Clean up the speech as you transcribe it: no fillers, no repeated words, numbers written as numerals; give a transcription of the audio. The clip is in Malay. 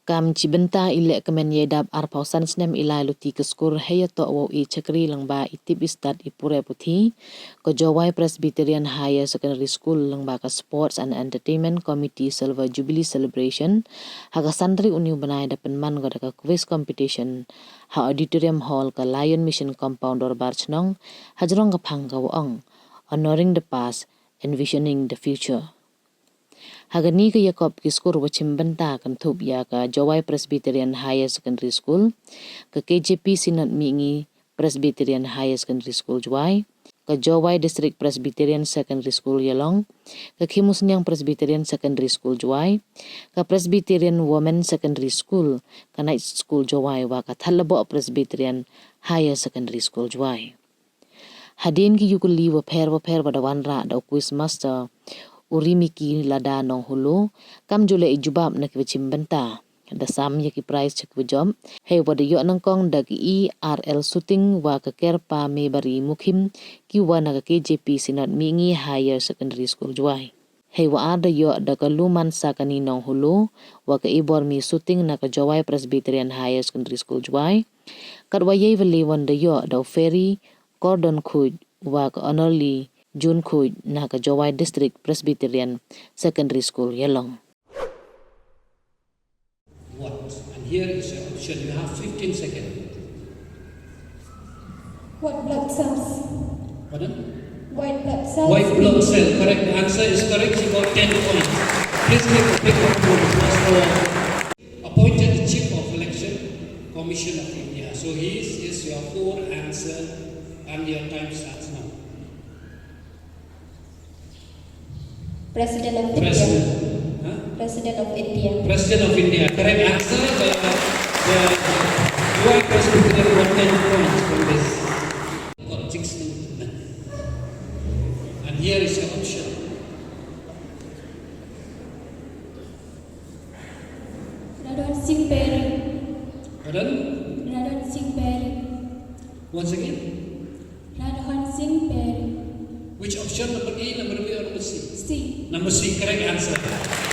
Kam cibenta ilek kemen yedap arpausan snem ilai luti keskur heya to wo I cakri langba itip istat ipure puthi ko Jowai Presbyterian Higher Secondary School langba ka Sports and Entertainment Committee Silver Jubilee Celebration haga santri uniu banai dapen man goda ka quiz competition ha auditorium hall ka Lion Mission Compound or Barchnong hajrong ka phang ka waong honoring the past, envisioning the future. Hagani ka Yakob kiskur wachim benta kan thup ya ka Jowai Presbyterian Higher Secondary School, ka KJP Sinat Mingi Presbyterian Higher Secondary School Jowai, ka Jowai District Presbyterian Secondary School Yalong, ka Khimusnyang Presbyterian Secondary School Jowai, ka Presbyterian Women Secondary School, ka Night School Jowai wa ka Thalabo Presbyterian Higher Secondary School Jowai. Hadin ki yukuli wa pher pada wanra da quiz master urimiki lada nong hulu kam jule ijubab na kiwachim benta da sam yaki prize chak wajom hey wada yo nangkong da ki ERL shooting wa ka kerpa me bari mukhim ki wa na ka KJP Sinat Mingi Higher Secondary School Jowai hey wa ada yo da ka luman sa kani nong hulu wa ka ibor mi shooting na ka Jowai Presbyterian Higher Secondary School Jowai kadwa yei vali wanda yo da ferry cordon khuj wa ka honorly June Khuj na ka Jowai District Presbyterian Secondary School Yalong. What? And here is your option. You have 15 seconds. What blood cells? Pardon? White blood cells. White blood cell. Correct. The answer is correct. You got 10 points. Please take a pic of the appointed Chief of Election Commission of India. So here is your 4 answer and your time starts now. President of President. India. Huh? President of India. President of India. Correct answer. The Jowai Presbyterian got 10 points from this. Got 16. And here is your option. Radon Singh Perry. Pardon? Radon Singh Perry. Once again. Radon Singh Perry. Which option? Number A, number B, or number C? C. Number C, correct answer.